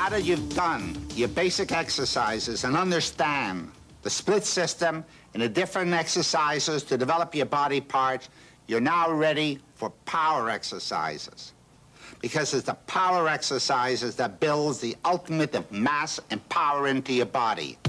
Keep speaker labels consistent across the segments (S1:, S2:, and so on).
S1: now that you've done your basic exercises and understand the split system and the different exercises to develop your body parts, you're now ready for power exercises. Because it's the power exercises that builds the ultimate of mass and power into your body.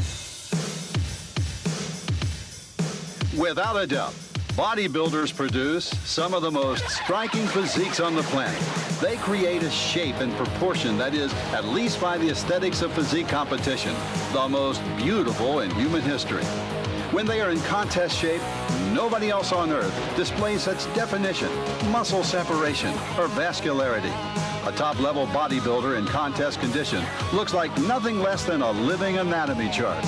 S2: Without a doubt, bodybuilders produce some of the most striking physiques on the planet. They create a shape and proportion that is, at least by the aesthetics of physique competition, the most beautiful in human history. When they are in contest shape, nobody else on earth displays such definition, muscle separation, or vascularity. A top-level bodybuilder in contest condition looks like nothing less than a living anatomy chart.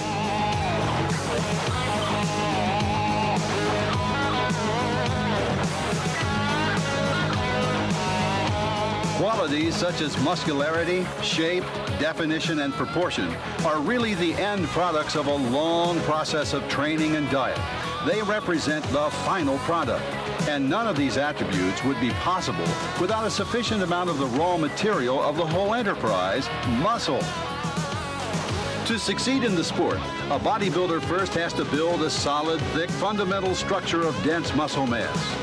S2: Qualities such as muscularity, shape, definition, and proportion are really the end products of a long process of training and diet. They represent the final product, and none of these attributes would be possible without a sufficient amount of the raw material of the whole enterprise, muscle. To succeed in the sport, a bodybuilder first has to build a solid, thick, fundamental structure of dense muscle mass.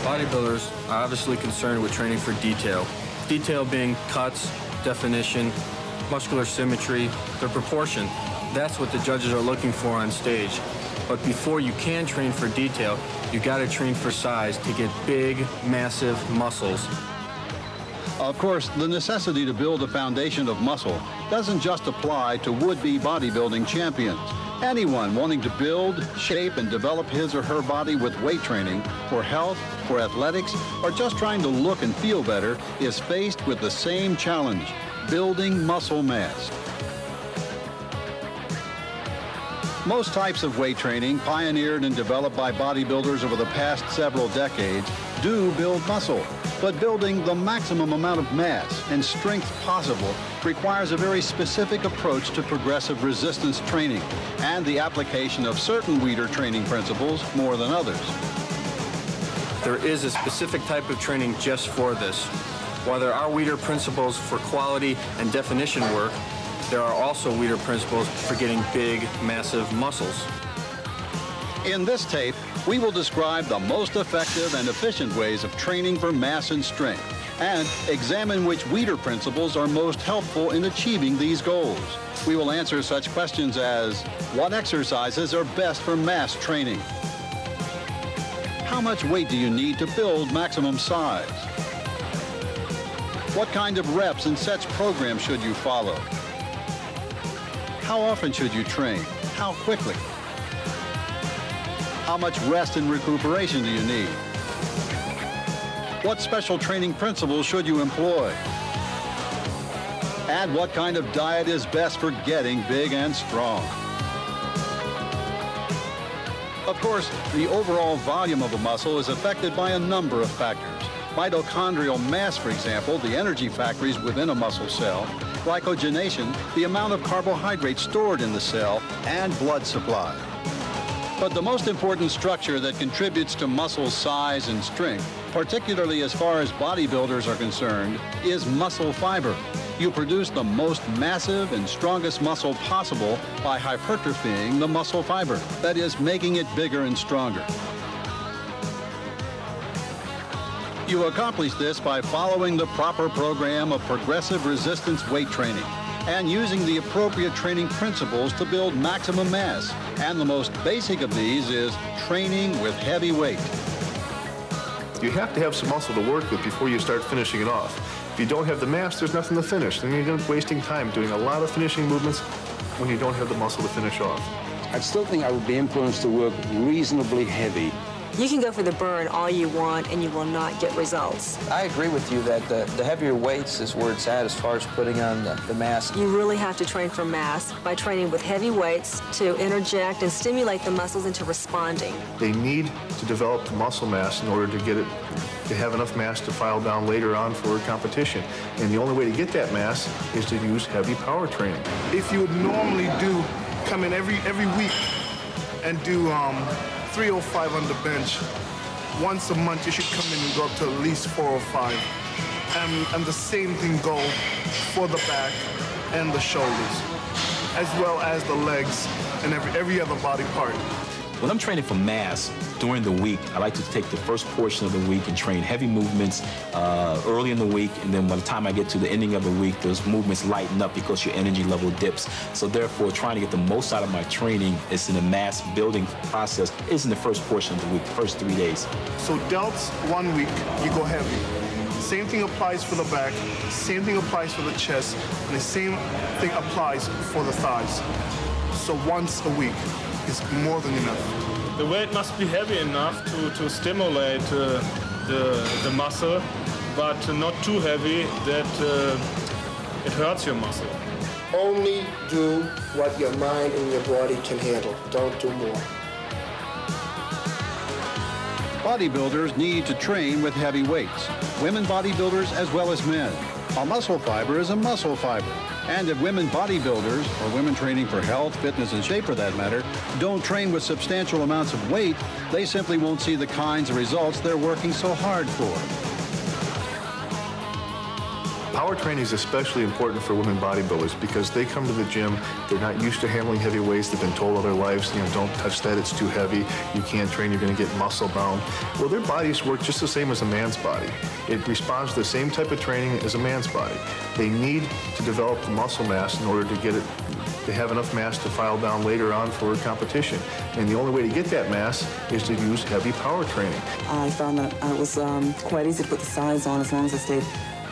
S3: Bodybuilders are obviously concerned with training for detail. Detail being cuts, definition, muscular symmetry, their proportion. That's what the judges are looking for on stage. But before you can train for detail, you gotta train for size to get big, massive muscles.
S2: Of course, the necessity to build a foundation of muscle doesn't just apply to would-be bodybuilding champions. Anyone wanting to build, shape, and develop his or her body with weight training for health, for athletics, or just trying to look and feel better is faced with the same challenge, building muscle mass. Most types of weight training, pioneered and developed by bodybuilders over the past several decades, do build muscle. But building the maximum amount of mass and strength possible requires a very specific approach to progressive resistance training and the application of certain Weider training principles more than others.
S3: There is a specific type of training just for this. While there are Weider principles for quality and definition work, there are also Weider principles for getting big, massive muscles.
S2: In this tape, we will describe the most effective and efficient ways of training for mass and strength, and examine which Weider principles are most helpful in achieving these goals. We will answer such questions as, what exercises are best for mass training? How much weight do you need to build maximum size? What kind of reps and sets program should you follow? How often should you train? How quickly? How much rest and recuperation do you need? What special training principles should you employ? And what kind of diet is best for getting big and strong? Of course, the overall volume of a muscle is affected by a number of factors. Mitochondrial mass, for example, the energy factories within a muscle cell, glycogenation, the amount of carbohydrates stored in the cell, and blood supply. But the most important structure that contributes to muscle size and strength, particularly as far as bodybuilders are concerned, is muscle fiber. You produce the most massive and strongest muscle possible by hypertrophying the muscle fiber, that is, making it bigger and stronger. You accomplish this by following the proper program of progressive resistance weight training and using the appropriate training principles to build maximum mass. And the most basic of these is training with heavy weight.
S4: You have to have some muscle to work with before you start finishing it off. If you don't have the mass, there's nothing to finish. Then you're wasting time doing a lot of finishing movements when you don't have the muscle to finish off.
S5: I still think I would be influenced to work reasonably heavy.
S6: You can go for the burn all you want and you will not get results.
S7: I agree with you that the heavier weights is where it's at as far as putting on the mass.
S6: You really have to train for mass by training with heavy weights to interject and stimulate the muscles into responding.
S4: They need to develop the muscle mass in order to get it, to have enough mass to file down later on for competition. And the only way to get that mass is to use heavy power training.
S8: If you would normally come in every week and do 305 on the bench, once a month you should come in and go up to at least 405. And the same thing go for the back and the shoulders, as well as the legs and every other body part.
S9: When I'm training for mass during the week, I like to take the first portion of the week and train heavy movements early in the week, and then by the time I get to the ending of the week, those movements lighten up because your energy level dips. So therefore, trying to get the most out of my training is in the mass building process is in the first portion of the week, the first 3 days.
S8: So delts 1 week, you go heavy. Same thing applies for the back, same thing applies for the chest, and the same thing applies for the thighs. So once a week is more than enough.
S10: The weight must be heavy enough to stimulate the muscle, but not too heavy that it hurts your muscle.
S11: Only do what your mind and your body can handle. Don't do more.
S2: Bodybuilders need to train with heavy weights. Women bodybuilders as well as men. A muscle fiber is a muscle fiber. And if women bodybuilders, or women training for health, fitness, and shape for that matter, don't train with substantial amounts of weight, they simply won't see the kinds of results they're working so hard for.
S4: Power training is especially important for women bodybuilders because they come to the gym, they're not used to handling heavy weights, they've been told all their lives, don't touch that, it's too heavy, you can't train, you're going to get muscle bound. Well, their bodies work just the same as a man's body. It responds to the same type of training as a man's body. They need to develop the muscle mass in order to get it, to have enough mass to file down later on for competition. And the only way to get that mass is to use heavy power training.
S12: I found that it was quite easy to put the size on as long as I stayed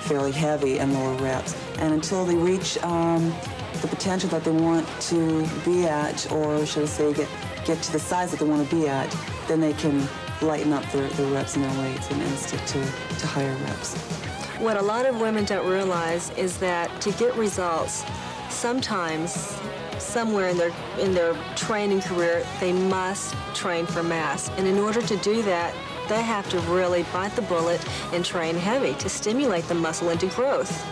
S12: fairly heavy and lower reps. And until they reach the potential that they want to be at, or should I say get to the size that they want to be at, then they can lighten up their reps and their weights and stick to higher reps.
S6: What a lot of women don't realize is that to get results, sometimes somewhere in their training career, they must train for mass. And in order to do that, they have to really bite the bullet and train heavy to stimulate the muscle into growth.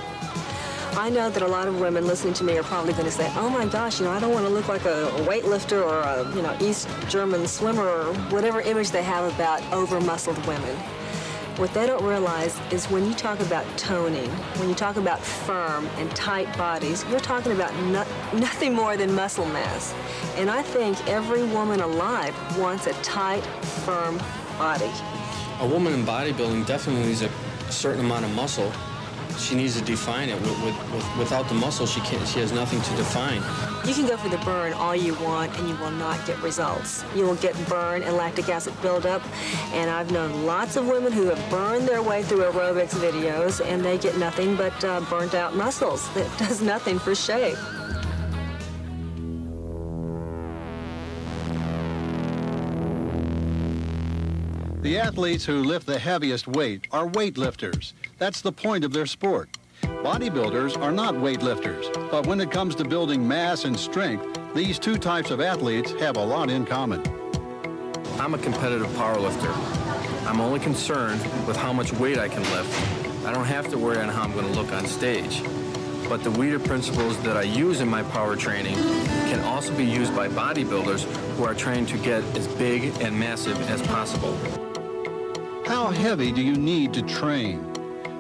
S6: I know that a lot of women listening to me are probably going to say, oh my gosh, I don't want to look like a weightlifter or a, East German swimmer or whatever image they have about over-muscled women. What they don't realize is when you talk about toning, when you talk about firm and tight bodies, you're talking about nothing more than muscle mass. And I think every woman alive wants a tight, firm body.
S3: A woman in bodybuilding definitely needs a certain amount of muscle. She needs to define it. Without the muscle, she has nothing to define.
S6: You can go for the burn all you want, and you will not get results. You will get burn and lactic acid buildup, and I've known lots of women who have burned their way through aerobics videos, and they get nothing but burnt out muscles. That does nothing for shape.
S2: The athletes who lift the heaviest weight are weightlifters. That's the point of their sport. Bodybuilders are not weightlifters, but when it comes to building mass and strength, these two types of athletes have a lot in common.
S3: I'm a competitive powerlifter. I'm only concerned with how much weight I can lift. I don't have to worry on how I'm going to look on stage. But the Weider principles that I use in my power training can also be used by bodybuilders who are trying to get as big and massive as possible.
S2: How heavy do you need to train?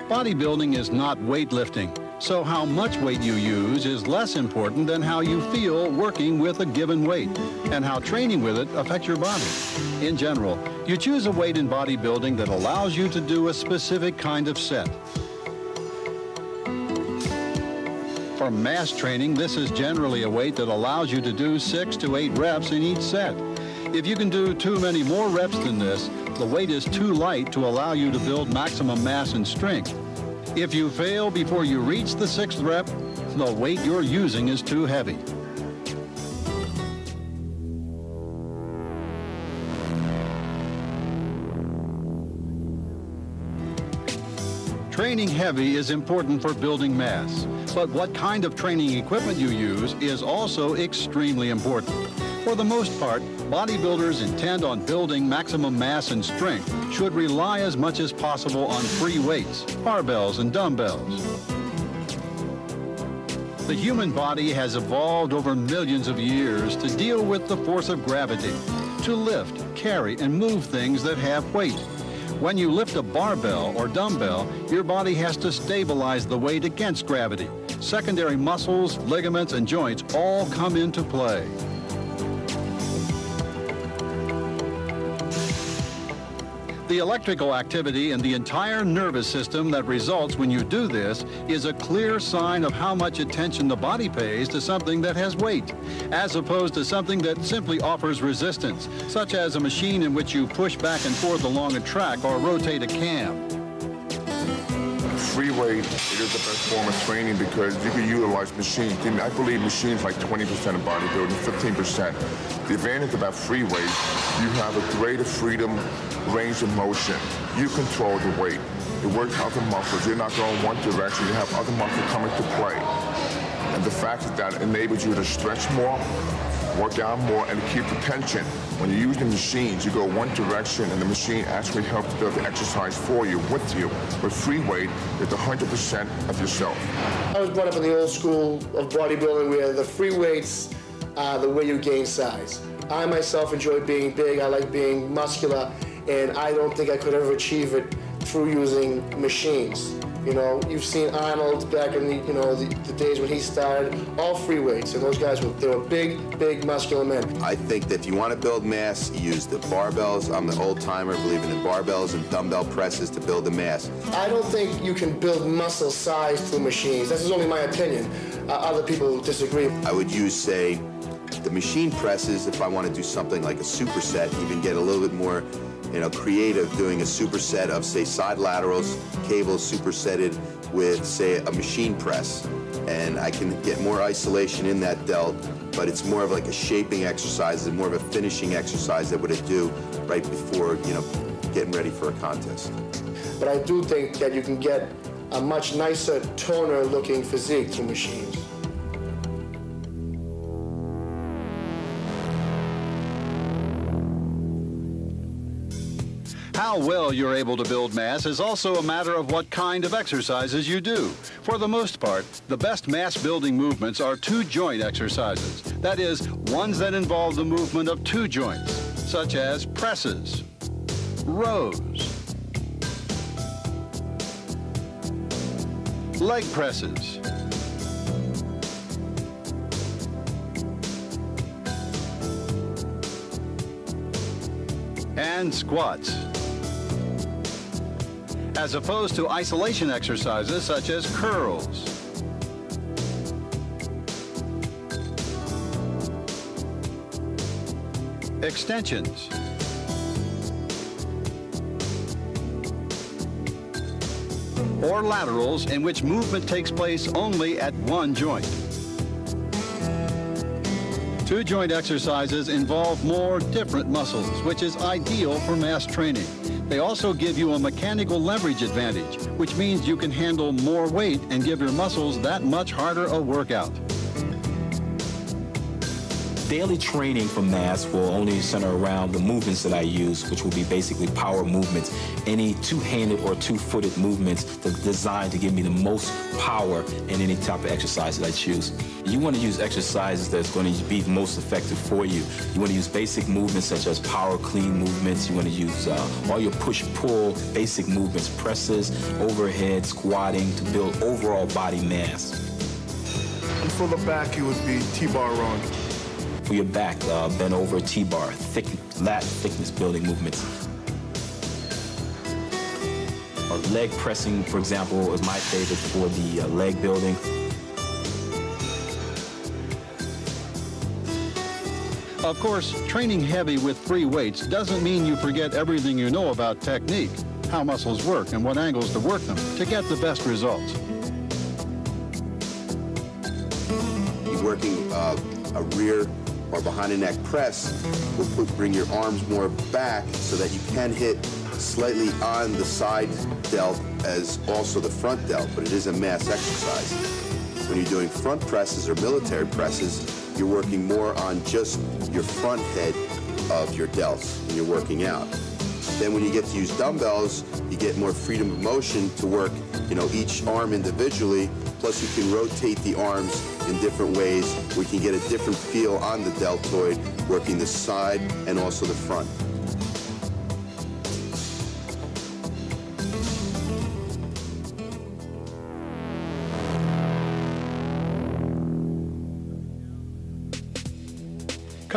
S2: Bodybuilding is not weightlifting, so how much weight you use is less important than how you feel working with a given weight and how training with it affects your body. In general, you choose a weight in bodybuilding that allows you to do a specific kind of set. For mass training, this is generally a weight that allows you to do 6 to 8 reps in each set. If you can do too many more reps than this, the weight is too light to allow you to build maximum mass and strength. If you fail before you reach the 6th rep, the weight you're using is too heavy. Training heavy is important for building mass, but what kind of training equipment you use is also extremely important. For the most part, bodybuilders intent on building maximum mass and strength should rely as much as possible on free weights, barbells, and dumbbells. The human body has evolved over millions of years to deal with the force of gravity, to lift, carry, and move things that have weight. When you lift a barbell or dumbbell, your body has to stabilize the weight against gravity. Secondary muscles, ligaments, and joints all come into play. The electrical activity in the entire nervous system that results when you do this is a clear sign of how much attention the body pays to something that has weight, as opposed to something that simply offers resistance, such as a machine in which you push back and forth along a track or rotate a cam.
S13: Free weight is the best form of training because you can utilize machines. I believe machines like 20% of bodybuilding, 15%. The advantage about free weight, you have a greater freedom, range of motion. You control the weight. It works other muscles. You're not going one direction. You have other muscles coming to play. And the fact that enables you to stretch more, work out more, and to keep the tension. When you use the machines, you go one direction, and the machine actually helps build the exercise for you, with you. With free weight, it's 100% of yourself.
S11: I was brought up in the old school of bodybuilding where the free weights are the way you gain size. I myself enjoy being big, I like being muscular, and I don't think I could ever achieve it through using machines. You know, you've seen Arnold back in the days when he started, all free weights, and those guys they were big, muscular men.
S14: I think that if you want to build mass, you use the barbells. I'm the old timer, believing in barbells and dumbbell presses to build the mass.
S11: I don't think you can build muscle size through machines. This is only my opinion. Other people disagree.
S14: I would use, say, the machine presses if I want to do something like a superset, even get a little bit more creative, doing a superset of, say, side laterals, cables supersetted with, say, a machine press. And I can get more isolation in that delt, but it's more of like a shaping exercise and more of a finishing exercise that would do right before, getting ready for a contest.
S11: But I do think that you can get a much nicer, toner-looking physique through machines.
S2: How well you're able to build mass is also a matter of what kind of exercises you do. For the most part, the best mass-building movements are two-joint exercises. That is, ones that involve the movement of two joints, such as presses, rows, leg presses, and squats, as opposed to isolation exercises such as curls, extensions, or laterals in which movement takes place only at one joint. Two-joint exercises involve more different muscles, which is ideal for mass training. They also give you a mechanical leverage advantage, which means you can handle more weight and give your muscles that much harder a workout.
S9: Daily training for mass will only center around the movements that I use, which will be basically power movements. Any two-handed or two-footed movements that are designed to give me the most power in any type of exercise that I choose. You want to use exercises that's going to be most effective for you. You want to use basic movements such as power clean movements. You want to use all your push-pull basic movements, presses, overhead, squatting to build overall body mass.
S8: And for the back, it would be T-bar run.
S9: For your back, bend over T-bar, lat thickness building movements. Leg pressing, for example, is my favorite for the leg building.
S2: Of course, training heavy with free weights doesn't mean you forget everything you know about technique, how muscles work, and what angles to work them to get the best results.
S14: You're working a rear or behind the neck press will bring your arms more back so that you can hit slightly on the side delt as also the front delt, but it is a mass exercise. When you're doing front presses or military presses, you're working more on just your front head of your delts when you're working out. Then when you get to use dumbbells, you get more freedom of motion to work, each arm individually, plus you can rotate the arms in different ways where you can get a different feel on the deltoid, working the side and also the front.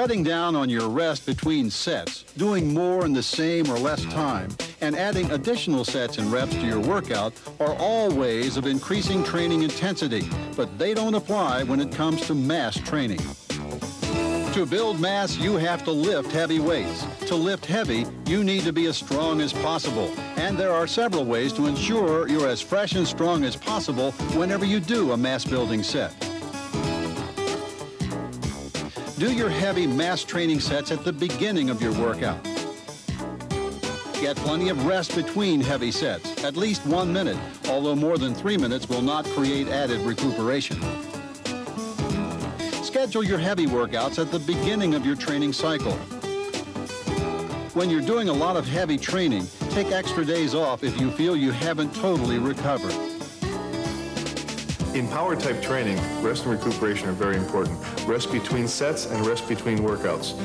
S2: Cutting down on your rest between sets, doing more in the same or less time, and adding additional sets and reps to your workout are all ways of increasing training intensity, but they don't apply when it comes to mass training. To build mass, you have to lift heavy weights. To lift heavy, you need to be as strong as possible. And there are several ways to ensure you're as fresh and strong as possible whenever you do a mass building set. Do your heavy mass training sets at the beginning of your workout. Get plenty of rest between heavy sets, at least 1 minute, although more than 3 minutes will not create added recuperation. Schedule your heavy workouts at the beginning of your training cycle. When you're doing a lot of heavy training, take extra days off if you feel you haven't totally recovered.
S4: In power type training, rest and recuperation are very important. Rest between sets and rest between workouts.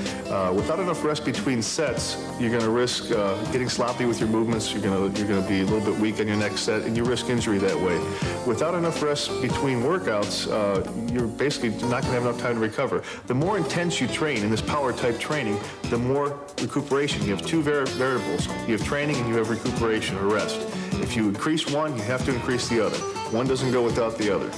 S4: Without enough rest between sets, you're going to risk getting sloppy with your movements. You're going to be a little bit weak on your next set, and you risk injury that way. Without enough rest between workouts, you're basically not going to have enough time to recover. The more intense you train in this power type training, the more recuperation. You have two variables. You have training and you have recuperation or rest. If you increase one, you have to increase the other. One doesn't go without the other.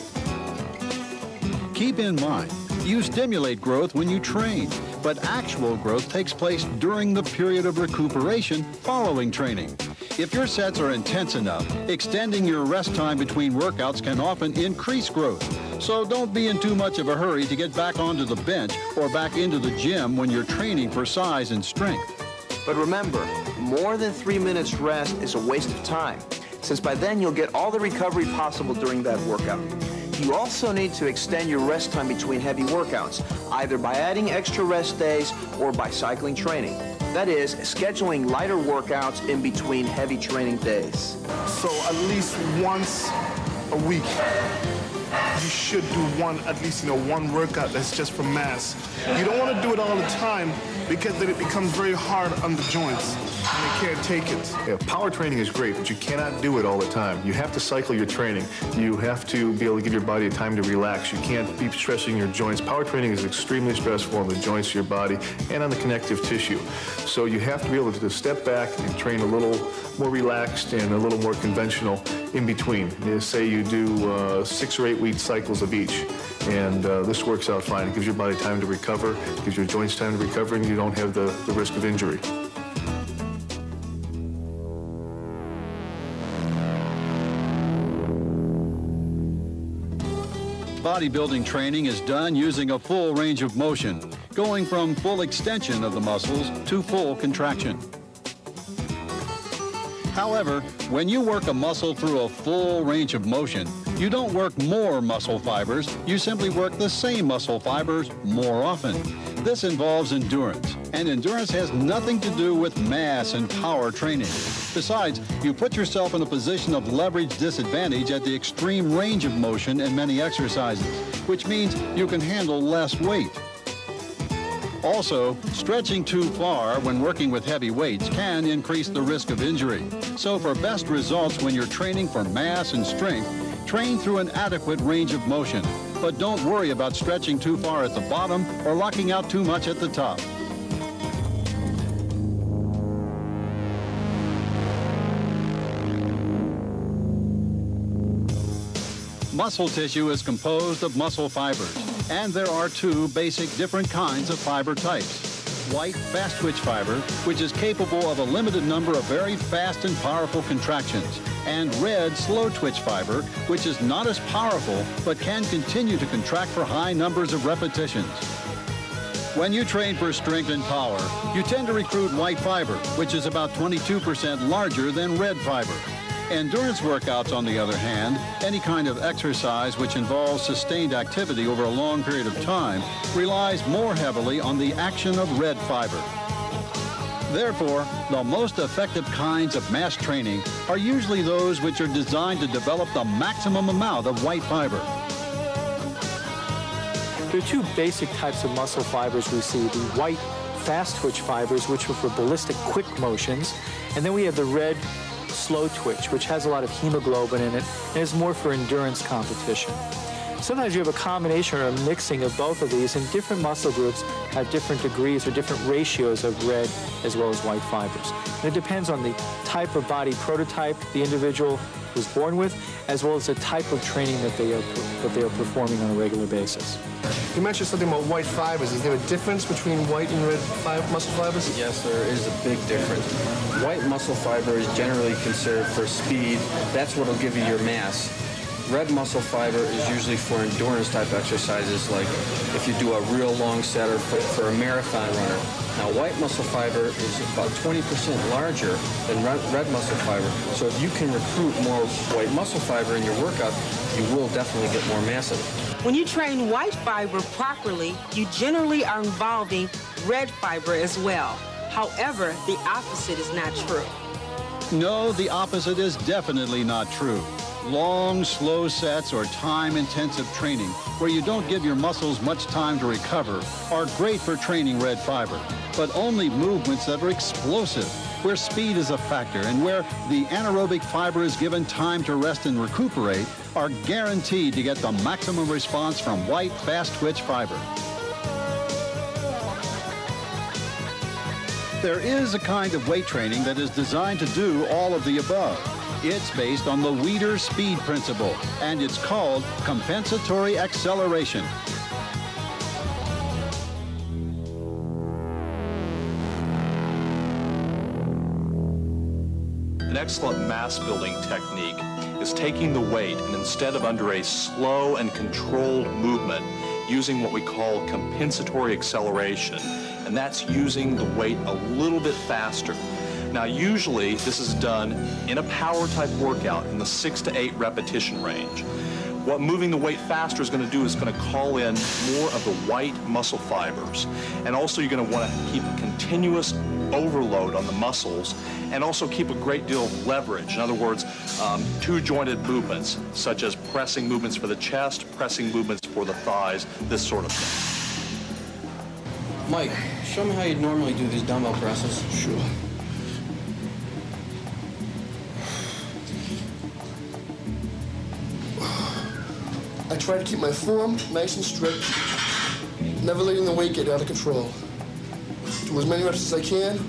S2: Keep in mind, you stimulate growth when you train, but actual growth takes place during the period of recuperation following training. If your sets are intense enough, extending your rest time between workouts can often increase growth. So don't be in too much of a hurry to get back onto the bench or back into the gym when you're training for size and strength.
S7: But remember, more than 3 minutes rest is a waste of time, since by then you'll get all the recovery possible during that workout. You also need to extend your rest time between heavy workouts, either by adding extra rest days or by cycling training. That is, scheduling lighter workouts in between heavy training days.
S8: So at least once a week, you should do at least one workout that's just for mass. You don't want to do it all the time because then it becomes very hard on the joints and they can't take it.
S4: Yeah, power training is great, but you cannot do it all the time. You have to cycle your training. You have to be able to give your body time to relax. You can't be stressing your joints. Power training is extremely stressful on the joints of your body and on the connective tissue. So you have to be able to step back and train a little more relaxed and a little more conventional in between. Say you do 6 or 8 week cycles of each, and this works out fine. It gives your body time to recover, it gives your joints time to recover, and you don't have the risk of injury.
S2: Bodybuilding training is done using a full range of motion, going from full extension of the muscles to full contraction. However, when you work a muscle through a full range of motion, you don't work more muscle fibers, you simply work the same muscle fibers more often. This involves endurance, and endurance has nothing to do with mass and power training. Besides, you put yourself in a position of leverage disadvantage at the extreme range of motion in many exercises, which means you can handle less weight. Also, stretching too far when working with heavy weights can increase the risk of injury. So for best results when you're training for mass and strength, train through an adequate range of motion. But don't worry about stretching too far at the bottom or locking out too much at the top. Muscle tissue is composed of muscle fibers, and there are 2 basic different kinds of fiber types. White fast-twitch fiber, which is capable of a limited number of very fast and powerful contractions, and red slow-twitch fiber, which is not as powerful but can continue to contract for high numbers of repetitions. When you train for strength and power, you tend to recruit white fiber, which is about 22% larger than red fiber. Endurance workouts, on the other hand, any kind of exercise which involves sustained activity over a long period of time, relies more heavily on the action of red fiber. Therefore, the most effective kinds of mass training are usually those which are designed to develop the maximum amount of white fiber.
S15: There are 2 basic types of muscle fibers we see: the white fast-twitch fibers, which are for ballistic quick motions, and then we have the red slow twitch, which has a lot of hemoglobin in it and is more for endurance competition. Sometimes you have a combination or a mixing of both of these, and different muscle groups have different degrees or different ratios of red as well as white fibers. And it depends on the type of body prototype the individual was born with, as well as the type of training that they are performing on a regular basis.
S11: You mentioned something about white fibers. Is there a difference between white and red muscle fibers?
S3: Yes, there is a big difference. White muscle fiber is generally considered for speed. That's what will give you your mass. Red muscle fiber is usually for endurance type exercises, like if you do a real long set or for a marathon runner. Now, white muscle fiber is about 20% larger than red muscle fiber. So if you can recruit more white muscle fiber in your workout, you will definitely get more mass of it.
S16: When you train white fiber properly, you generally are involving red fiber as well. However, the opposite is not true.
S2: No, the opposite is definitely not true. Long, slow sets or time-intensive training where you don't give your muscles much time to recover are great for training red fiber, but only movements that are explosive, where speed is a factor and where the anaerobic fiber is given time to rest and recuperate, are guaranteed to get the maximum response from white, fast-twitch fiber. There is a kind of weight training that is designed to do all of the above. It's based on the Weider speed principle, and it's called compensatory acceleration.
S17: An excellent mass-building technique is taking the weight and instead of under a slow and controlled movement, using what we call compensatory acceleration, and that's using the weight a little bit faster. Now, usually this is done in a power type workout in the 6 to 8 repetition range. What moving the weight faster is going to do is going to call in more of the white muscle fibers. And also you're going to want to keep a continuous overload on the muscles and also keep a great deal of leverage. In other words, two-jointed movements, such as pressing movements for the chest, pressing movements for the thighs, this sort of thing.
S3: Mike, show me how you normally do these dumbbell presses.
S11: Sure. I try to keep my form nice and strict, never letting the weight get out of control. Do as many reps as I can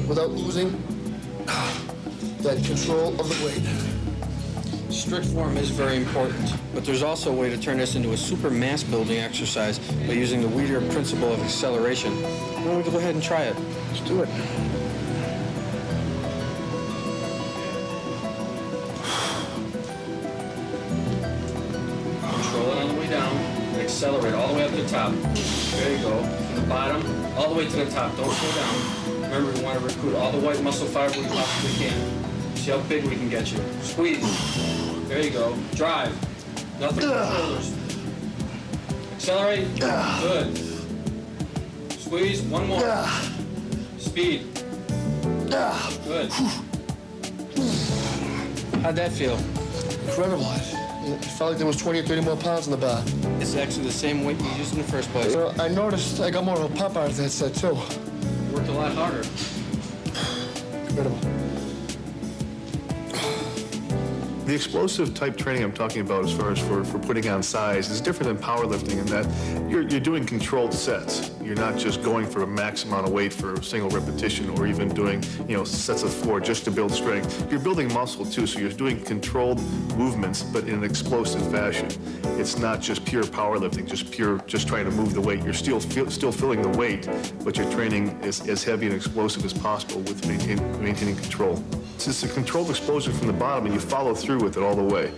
S11: without losing that control of the weight.
S3: Strict form is very important, but there's also a way to turn this into a super mass building exercise by using the Weider principle of acceleration. Why don't we go ahead and try it?
S11: Let's do it.
S3: Accelerate all the way up to the top. There you go. From the bottom, all the way to the top. Don't slow down. Remember, we want to recruit all the white muscle fiber we possibly can. See how big we can get you. Squeeze. There you go. Drive. Nothing but shoulders. Accelerate. Good. Squeeze. One more. Speed. Good. How'd that feel?
S11: Incredible. It felt like there was 20 or 30 more pounds in the bar.
S3: It's actually the same weight you used in the first place.
S11: You know, I noticed I got more of a pop out of that set, too.
S3: Worked a lot harder.
S11: Incredible.
S4: The explosive type training I'm talking about as far as for putting on size is different than powerlifting in that you're doing controlled sets. You're not just going for a max amount of weight for a single repetition or even doing, sets of 4 just to build strength. You're building muscle too, so you're doing controlled movements but in an explosive fashion. It's not just pure powerlifting, just trying to move the weight. You're still filling the weight, but you're training as heavy and explosive as possible with maintaining control. It's a controlled explosion from the bottom and you follow through with it all the way.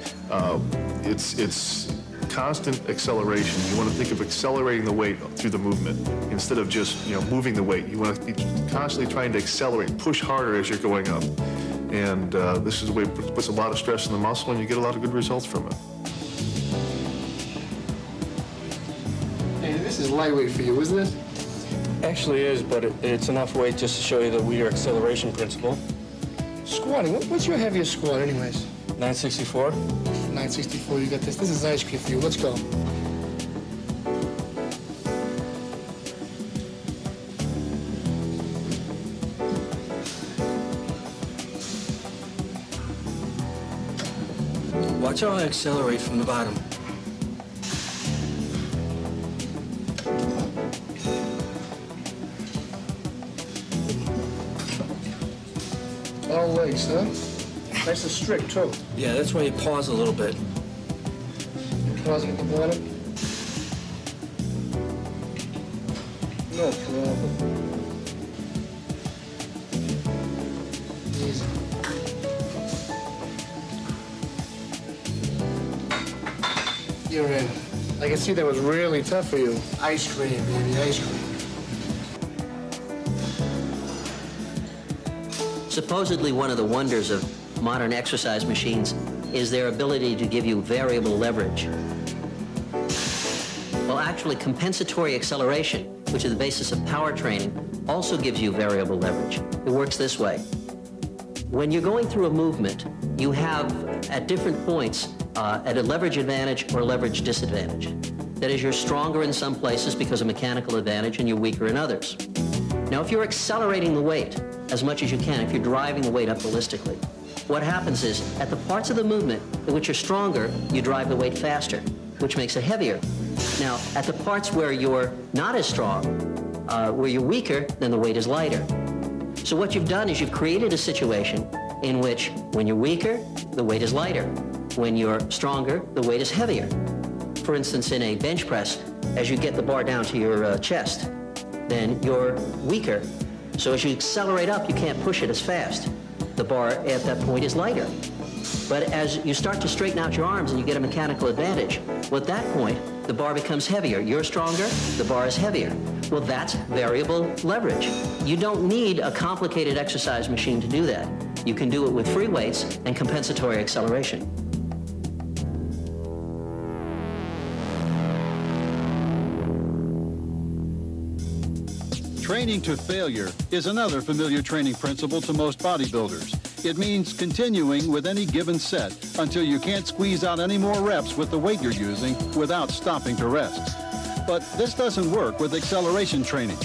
S4: It's constant acceleration. You want to think of accelerating the weight through the movement instead of just moving the weight. You want to be constantly trying to accelerate, push harder as you're going up. And this is the way it puts a lot of stress on the muscle and you get a lot of good results from it.
S11: Hey, this is lightweight for you, isn't it?
S3: Actually is, but it's enough weight just to show you the Weider acceleration principle.
S11: Squatting, what's your heaviest squat anyways?
S3: 964.
S11: 964, you got this. This is ice cream for you. Let's go.
S3: Watch how I accelerate from the bottom.
S11: All legs, huh? Nice and strict, too.
S3: Yeah, that's why you pause a little bit.
S11: Pausing at the bottom. No problem. Easy. You're in. I can see that was really tough for you. Ice cream, baby, ice cream.
S18: Supposedly one of the wonders of modern exercise machines is their ability to give you variable leverage. Well, actually, compensatory acceleration, which is the basis of power training, also gives you variable leverage. It works this way. When you're going through a movement, you have, at different points, at a leverage advantage or leverage disadvantage. That is, you're stronger in some places because of mechanical advantage and you're weaker in others. Now, if you're accelerating the weight as much as you can, if you're driving the weight up ballistically, what happens is, at the parts of the movement in which you're stronger, you drive the weight faster, which makes it heavier. Now, at the parts where you're not as strong, where you're weaker, then the weight is lighter. So what you've done is you've created a situation in which, when you're weaker, the weight is lighter. When you're stronger, the weight is heavier. For instance, in a bench press, as you get the bar down to your chest, then you're weaker. So as you accelerate up, you can't push it as fast. The bar at that point is lighter. But as you start to straighten out your arms and you get a mechanical advantage, well, at that point, the bar becomes heavier. You're stronger, the bar is heavier. Well, that's variable leverage. You don't need a complicated exercise machine to do that. You can do it with free weights and compensatory acceleration.
S2: Training to failure is another familiar training principle to most bodybuilders. It means continuing with any given set until you can't squeeze out any more reps with the weight you're using without stopping to rest. But this doesn't work with acceleration training.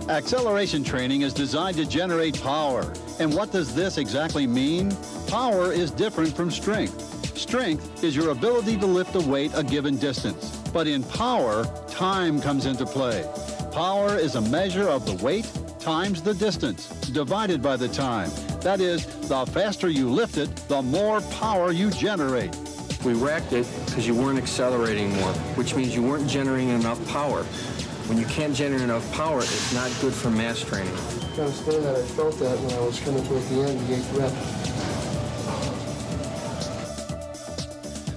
S2: Acceleration training is designed to generate power. And what does this exactly mean? Power is different from strength. Strength is your ability to lift a weight a given distance. But in power, time comes into play. Power is a measure of the weight times the distance, divided by the time. That is, the faster you lift it, the more power you generate.
S3: We racked it because you weren't accelerating more, which means you weren't generating enough power. When you can't generate enough power, it's not good for mass training.
S11: I understand that. I felt that when I was coming towards the end, the 8th rep.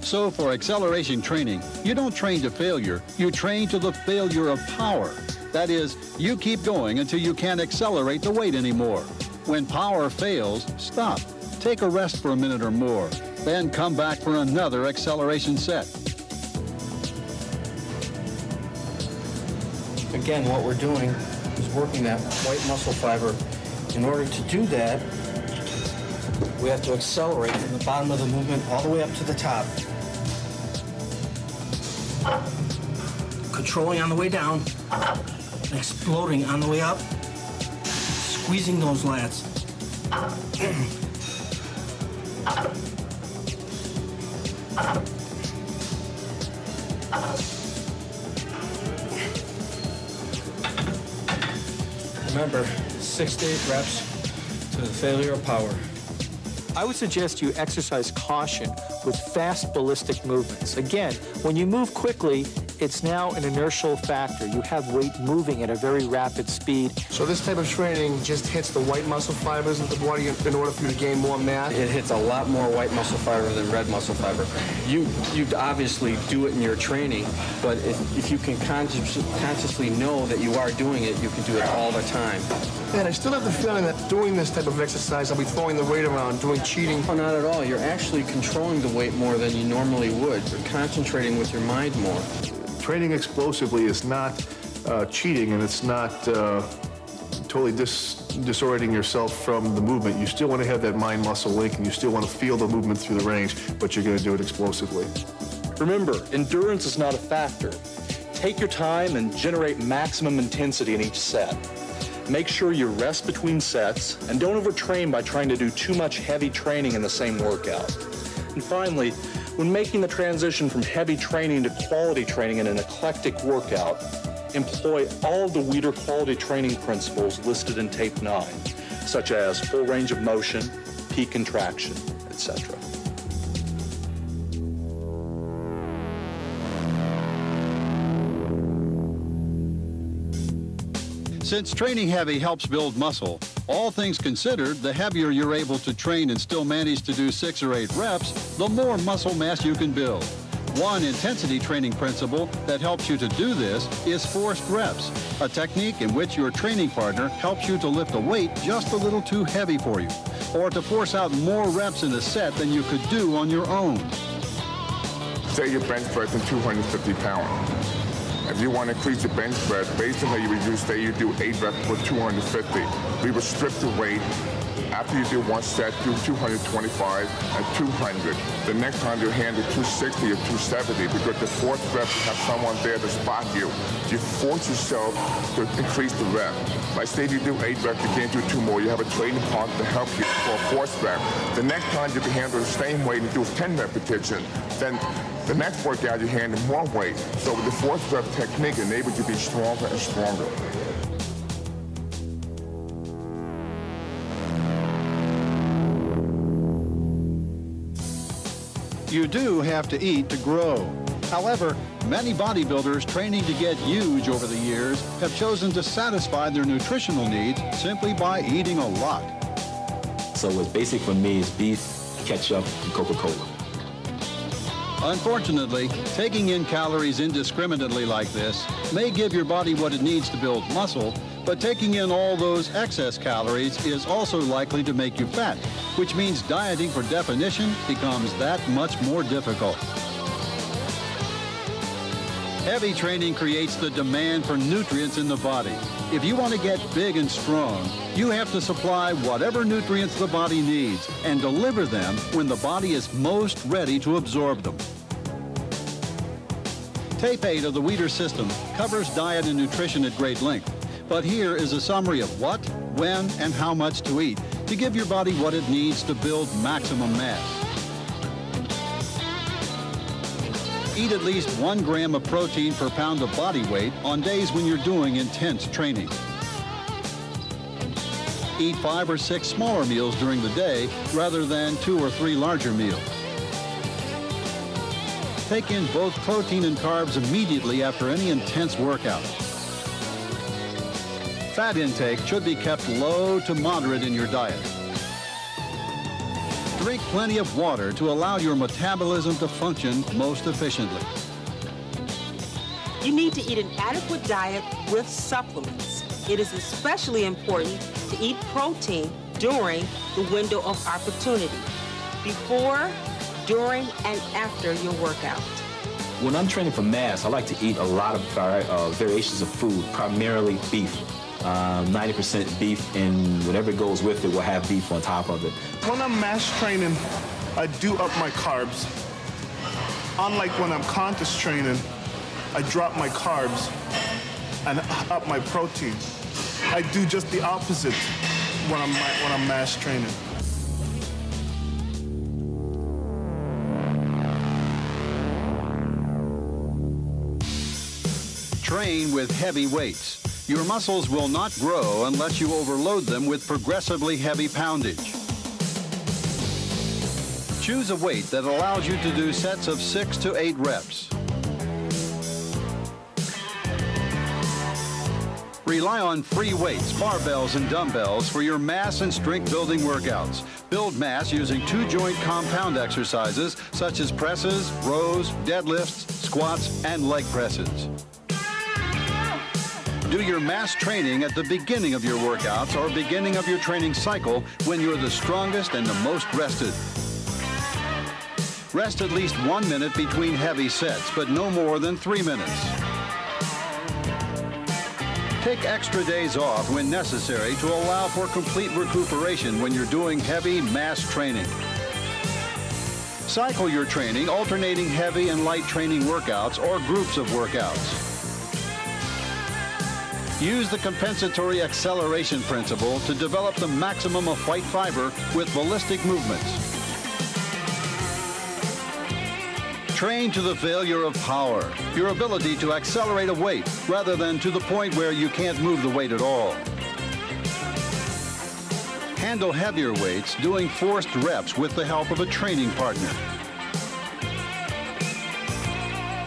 S2: So for acceleration training, you don't train to failure, you train to the failure of power. That is, you keep going until you can't accelerate the weight anymore. When power fails, stop. Take a rest for a minute or more. Then come back for another acceleration set.
S3: Again, what we're doing is working that white muscle fiber. In order to do that, we have to accelerate from the bottom of the movement all the way up to the top. Controlling on the way down, exploding on the way up, squeezing those lats. Remember, 6 to 8 reps to the failure of power.
S15: I would suggest you exercise caution with fast ballistic movements. Again, when you move quickly, it's now an inertial factor. You have weight moving at a very rapid speed.
S11: So this type of training just hits the white muscle fibers of the body in order for you to gain more mass?
S3: It hits a lot more white muscle fiber than red muscle fiber. You obviously do it in your training, but if you can consciously know that you are doing it, you can do it all the time.
S11: And I still have the feeling that doing this type of exercise, I'll be throwing the weight around, doing cheating.
S3: Oh, not at all. You're actually controlling the weight more than you normally would. You're concentrating with your mind more.
S4: Training explosively is not cheating, and it's not totally disorienting yourself from the movement. You still want to have that mind-muscle link, and you still want to feel the movement through the range, but you're going to do it explosively.
S19: Remember, endurance is not a factor. Take your time and generate maximum intensity in each set. Make sure you rest between sets, and don't overtrain by trying to do too much heavy training in the same workout. And finally, when making the transition from heavy training to quality training in an eclectic workout, employ all of the Weider quality training principles listed in Tape 9, such as full range of motion, peak contraction, etc.
S2: Since training heavy helps build muscle, all things considered, the heavier you're able to train and still manage to do 6 or 8 reps, the more muscle mass you can build. One intensity training principle that helps you to do this is forced reps, a technique in which your training partner helps you to lift a weight just a little too heavy for you, or to force out more reps in a set than you could do on your own.
S13: Say your bench press is 250 pounds. If you want to increase your bench press, basically you would do, say you do 8 reps with 250. We would strip the weight. After you do one set, do 225 and 200. The next time you handle 260 or 270 because the fourth rep you have someone there to spot you. You force yourself to increase the rep. Like say if you do 8 reps, you can't do 2 more. You have a training partner to help you for a fourth rep. The next time you can handle the same weight and do 10 repetitions, then the next workout you handle more weight. So with the fourth rep technique enables you to be stronger and stronger.
S2: You do have to eat to grow. However, many bodybuilders training to get huge over the years have chosen to satisfy their nutritional needs simply by eating a lot.
S9: So what's basic for me is beef, ketchup, and Coca-Cola.
S2: Unfortunately, taking in calories indiscriminately like this may give your body what it needs to build muscle, but taking in all those excess calories is also likely to make you fat, which means dieting for definition becomes that much more difficult. Heavy training creates the demand for nutrients in the body. If you want to get big and strong, you have to supply whatever nutrients the body needs and deliver them when the body is most ready to absorb them. Tape 8 of the Weider system covers diet and nutrition at great length, but here is a summary of what, when, and how much to eat to give your body what it needs to build maximum mass. Eat at least 1 gram of protein per pound of body weight on days when you're doing intense training. Eat 5 or 6 smaller meals during the day rather than 2 or 3 larger meals. Take in both protein and carbs immediately after any intense workout. Fat intake should be kept low to moderate in your diet. Drink plenty of water to allow your metabolism to function most efficiently.
S16: You need to eat an adequate diet with supplements. It is especially important to eat protein during the window of opportunity, before, during, and after your workout.
S9: When I'm training for mass, I like to eat a lot of variations of food, primarily beef. 90% beef, and whatever goes with it will have beef on top of it.
S8: When I'm mass training, I do up my carbs. Unlike when I'm contest training, I drop my carbs and up my protein. I do just the opposite when I'm mass training.
S2: Train with heavy weights. Your muscles will not grow unless you overload them with progressively heavy poundage. Choose a weight that allows you to do sets of 6 to 8 reps. Rely on free weights, barbells, and dumbbells for your mass and strength building workouts. Build mass using 2-joint compound exercises such as presses, rows, deadlifts, squats, and leg presses. Do your mass training at the beginning of your workouts or beginning of your training cycle when you're the strongest and the most rested. Rest at least 1 minute between heavy sets, but no more than 3 minutes. Take extra days off when necessary to allow for complete recuperation when you're doing heavy mass training. Cycle your training, alternating heavy and light training workouts or groups of workouts. Use the compensatory acceleration principle to develop the maximum of white fiber with ballistic movements. Train to the failure of power, your ability to accelerate a weight rather than to the point where you can't move the weight at all. Handle heavier weights doing forced reps with the help of a training partner.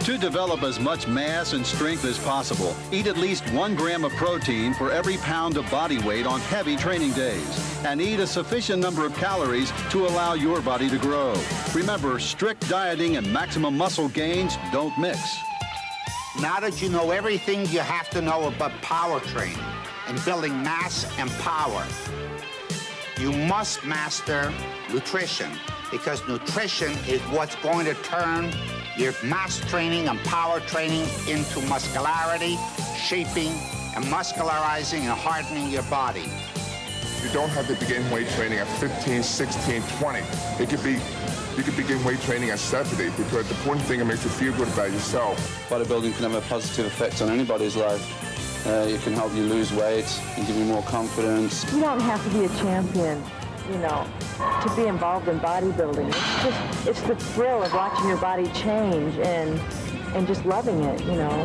S2: To develop as much mass and strength as possible, eat at least 1 gram of protein for every pound of body weight on heavy training days, and eat a sufficient number of calories to allow your body to grow. Remember, strict dieting and maximum muscle gains don't mix.
S1: Now that you know everything you have to know about power training and building mass and power, you must master nutrition, because nutrition is what's going to turn your mass training and power training into muscularity, shaping, and muscularizing and hardening your body.
S13: You don't have to begin weight training at 15, 16, 20. You could begin weight training at 70, because the important thing, it makes you feel good about yourself.
S20: Bodybuilding can have a positive effect on anybody's life. It can help you lose weight and give you more confidence.
S21: You don't have to be a champion, you know, to be involved in bodybuilding. It's the thrill of watching your body change and just loving it, you know.